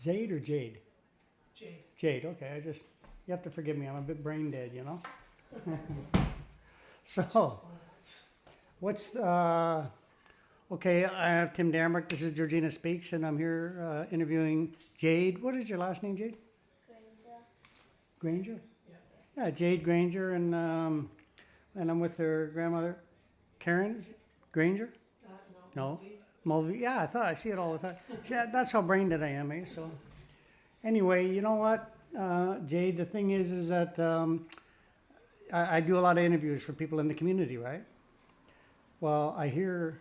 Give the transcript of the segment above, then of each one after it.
Zaid or Jade? Jade. Jade, okay. You have to forgive me. I'm a bit brain dead, you know? So, what's, okay, I have Tim Damrock. This is Georgina Speaks, and I'm here interviewing Jade. What is your last name, Jade? Granger? Yeah, Jade Granger, and I'm with her grandmother, Karen Granger? No. Mulvey. Yeah, I thought I see it all the time. See, that's how brain dead I am, eh? So, anyway, you know what, Jade? The thing is that I do a lot of interviews for people in the community, right? Well, I hear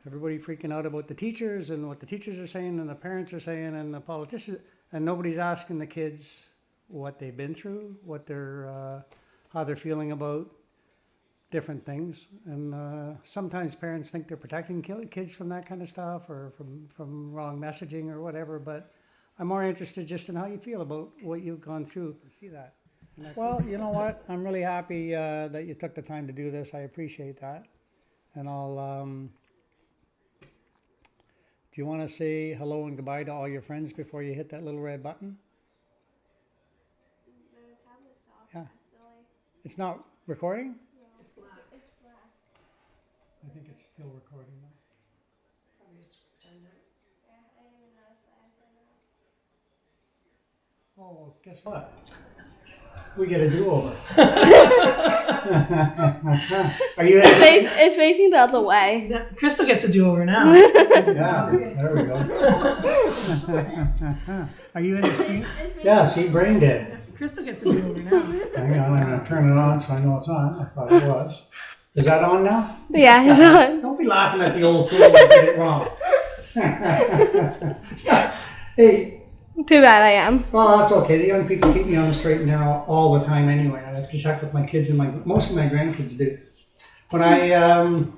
everybody freaking out about the teachers and what the teachers are saying and the parents are saying and the politicians, and nobody's asking the kids what they've been through, what they're, how they're feeling about different things. And sometimes parents think they're protecting kids from that kind of stuff or from wrong messaging or whatever. But I'm more interested just in how you feel about what you've gone through. See that? Well, you know what? I'm really happy that you took the time to do this. I appreciate that. And I'll. Do you want to say hello and goodbye to all your friends before you hit that little red button? Yeah. It's not recording? It's black. I think it's still recording though. Probably just turned it. Oh, guess what? We get a do-over. Are you? It's facing the other way. Yeah, Crystal gets a do-over now. Yeah, there we go. Are you in the screen? Yeah, see, brain dead. Crystal gets a do-over now. Hang on, I'm gonna turn it on so I know it's on. I thought it was. Is that on now? Yeah, it's on. Don't be laughing at the old fool that did it wrong. Hey, Too bad I am. well, that's okay. The young people keep me on the straight and narrow all the time anyway. I have to check with my kids and most of my grandkids do. When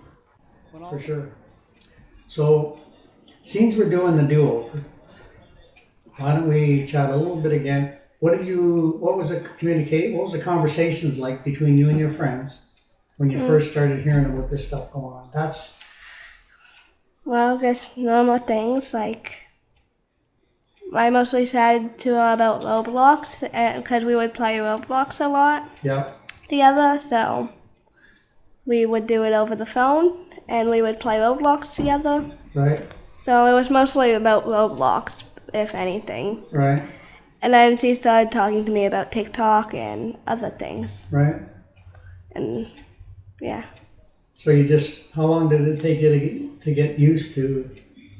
for sure. So, since we're doing the do-over, why don't we chat a little bit again? What was the conversations like between you and your friends when you first started hearing about this stuff going on? Well, just normal things like I mostly said to her about Roblox because we would play Roblox a lot Yeah, together. So we would do it over the phone and we would play Roblox together. right, So it was mostly about Roblox, if anything. right, And then she started talking to me about TikTok and other things. right. And yeah. So how long did it take you to get used to,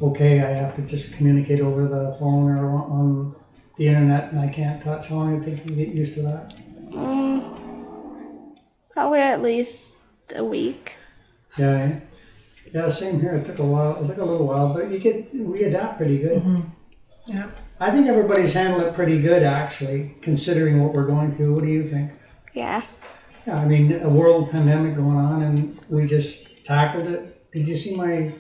okay, I have to just communicate over the phone or on the internet and I can't touch? How long did it take you to get used to that? Probably at least a week. Yeah, yeah, same here. It took a while. It took a little while, but we adapt pretty good. Mm-hmm. Yeah. I think everybody's handled it pretty good, actually, considering what we're going through. What do you think? Yeah. Yeah, I mean, a world pandemic going on, and we just tackled it. Did you see my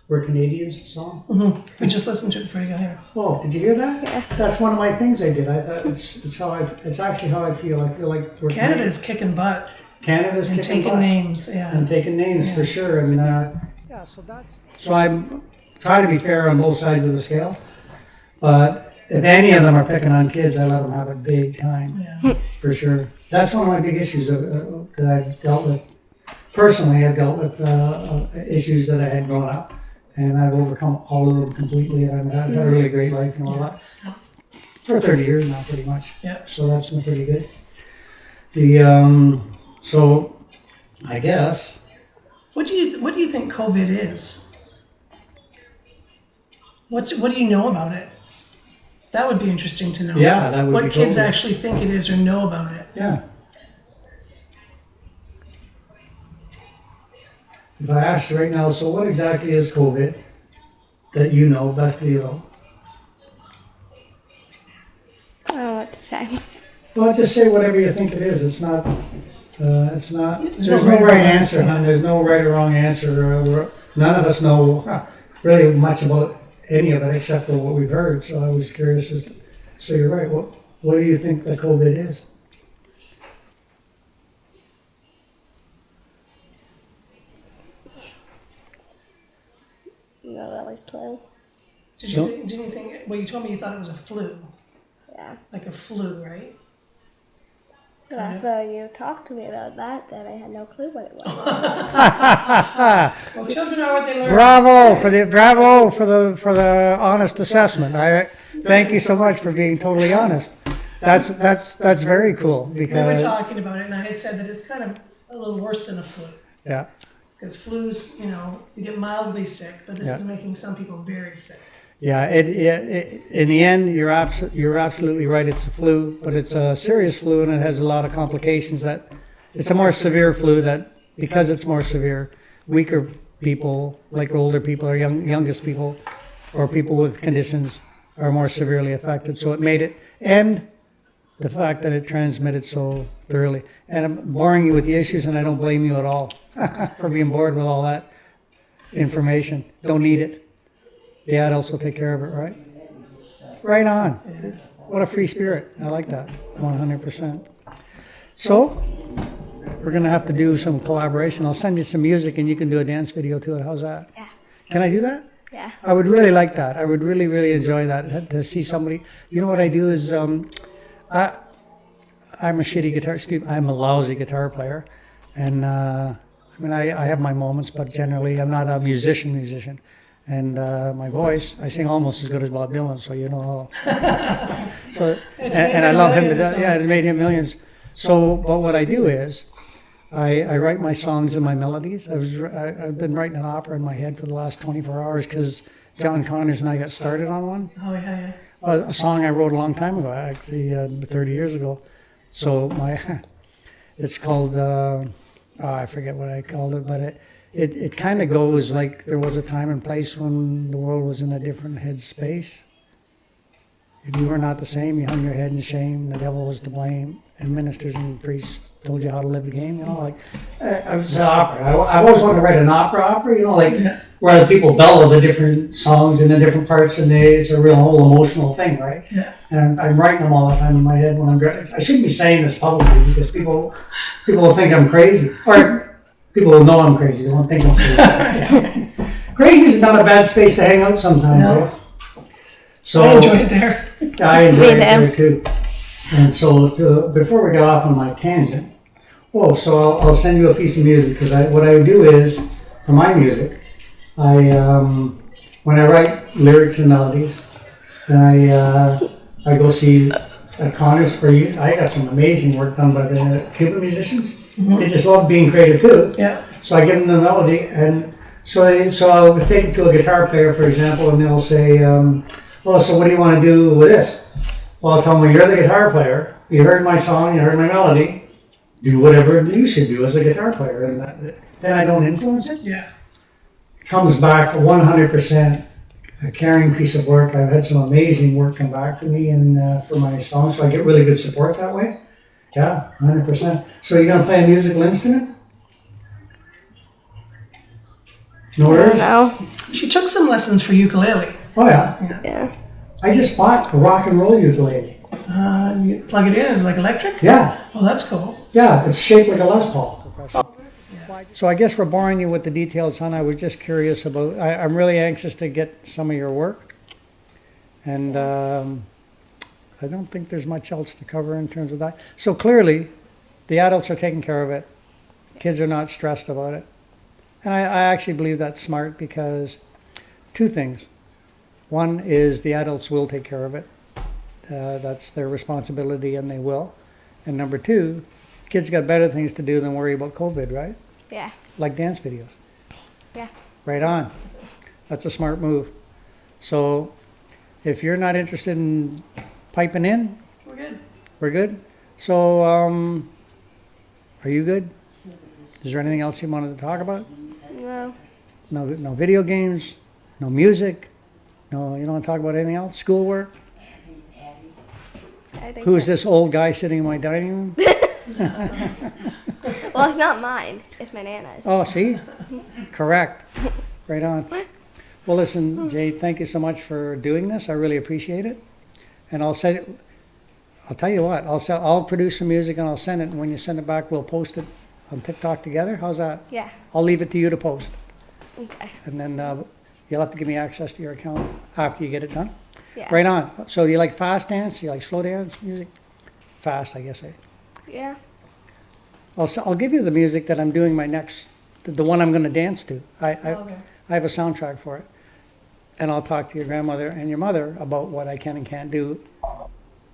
"We're Canadians" song? Mm-hmm. We just listened to it before you got here. Oh, did you hear that? Yeah. That's one of my things I did. I thought it's actually how I feel. I feel like we're Canada's kicking butt Canada's and kicking taking butt. names. Yeah. And taking names Yeah. for sure. I mean, yeah. So I'm trying to be fair on both sides of the scale, but if any of them are picking on kids, I let them have a big time Yeah. for sure. That's one of my big issues that I've dealt with. Personally, I've dealt with issues that I had growing up, and I've overcome all of them completely. And I've had a really great life and all that for 30 years now, pretty much. Yeah. So that's been pretty good. So I guess. What do you think COVID is? What do you know about it? That would be interesting to know. Yeah, that would what be kids COVID. actually think it is or know about it. Yeah. If I asked you right now, so what exactly is COVID that you know, best of you know? I don't know what to say. Well, just say whatever you think it is. It's not, there's no right or right wrong answer, answer. hon. There's no right or wrong answer. None of us know really much about any of it except for what we've heard. So I was curious so you're right. What do you think that COVID is? No really clue. Didn't you think, well, you told me you thought it was a flu, Yeah. like a flu, right? But after you talked to me about that, then I had no clue what it was. Well, children are what they learn. Bravo for the honest assessment. I thank you so much for being totally honest. That's very cool We were because talking about it, and I had said that it's kind of a little worse than a flu. yeah. Because flus, you get mildly sick, but this Yeah. is making some people very sick. Yeah, in the end, you're absolutely right. It's a flu, but it's a serious flu, and it has a lot of complications. That it's a more severe flu. That because it's more severe, weaker people, like older people or youngest people, or people with conditions, are more severely affected. So it made it, and the fact that it transmitted so thoroughly. And I'm boring you with the issues, and I don't blame you at all for being bored with all that information. Don't need it. The adults will take care of it, right? Right on. What a free spirit. I like that. 100%. So, we're going to have to do some collaboration. I'll send you some music and you can do a dance video to it. How's that? Yeah. Can I do that? Yeah. I would really like that. I would really, really enjoy that. To see somebody. You know what I do is, I'm a shitty guitar. I'm a lousy guitar player. And, I have my moments, but generally I'm not a musician. And my voice, I sing almost as good as Bob Dylan, so you know. So, and I love him to death. Yeah, it made him millions. So, but what I do is, I write my songs and my melodies. I've been writing an opera in my head for the last 24 hours because John Connors and I got started on one. Oh, yeah. A song I wrote a long time ago, actually 30 years ago. So it's called, I forget what I called it, but it kind of goes like there was a time and place when the world was in a different headspace. If you were not the same, you hung your head in shame, the devil was to blame, and ministers and priests told you how to live the game, I was an opera. I always wanted to write an opera, where the people bellow the different songs in the different parts, and it's a real whole emotional thing, right? Yeah. And I'm writing them all the time in my head when I'm driving. I shouldn't be saying this publicly because people will think I'm crazy. Or people will know I'm crazy. They won't think I'm crazy. Crazy is not a bad space to hang out sometimes. No. Right? So I enjoy it there. I enjoy it there too. And so before we get off on my tangent, so I'll send you a piece of music because what I do is for my music, when I write lyrics and melodies, then I go see Connors. I got some amazing work done by the Cuban musicians. They just love being creative too. Yeah. So I give them the melody, and so I'll take it to a guitar player, for example, and they'll say, so what do you want to do with this? Well, I'll tell them, you're the guitar player. You heard my song, you heard my melody. Do whatever you should do as a guitar player, and then I don't influence it. Yeah. It comes back 100% a caring piece of work. I've had some amazing work come back to me and for my songs, so I get really good support that way. Yeah, 100%. So you're going to play a musical instrument? No I don't worries? know. She took some lessons for ukulele. Oh, yeah. Yeah. I just bought a rock and roll ukulele. You plug it in, is it like electric? Yeah, Oh, that's cool. yeah, it's shaped like a Les Paul. So I guess we're boring you with the details, hon. I was just curious about, I'm really anxious to get some of your work. And I don't think there's much else to cover in terms of that. So clearly, the adults are taking care of it. Kids are not stressed about it. And I actually believe that's smart because two things. One is the adults will take care of it. That's their responsibility and they will. And number two, kids got better things to do than worry about COVID, right? Yeah. Like dance videos. Yeah. Right on. That's a smart move. So if you're not interested in piping in, We're good. we're good. So are you good? Is there anything else you wanted to talk about? No. No video games, no music, no, you don't want to talk about anything else? Schoolwork? I think Who's this old guy sitting in my dining room? Well, it's not mine. It's my nana's. Oh, see? Correct. Right on. Well, listen, Jade, thank you so much for doing this. I really appreciate it. And I'll tell you what, I'll produce some music and I'll send it. And when you send it back, we'll post it on TikTok together. How's that? Yeah. I'll leave it to you to post. Okay. And then You'll have to give me access to your account after you get it done. Yeah. Right on. So do you like fast dance? Do you like slow dance music? Fast, I guess. Yeah. I'll give you the music that I'm doing my next, the one I'm going to dance to. I Okay. have a soundtrack for it. And I'll talk to your grandmother and your mother about what I can and can't do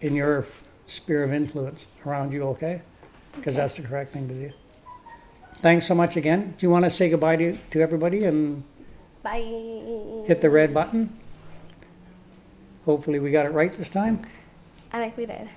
in your sphere of influence around you, okay? Because that's the correct thing to do. Thanks so much again. Do you want to say goodbye to everybody and Bye. hit the red button? Hopefully we got it right this time. I think we did.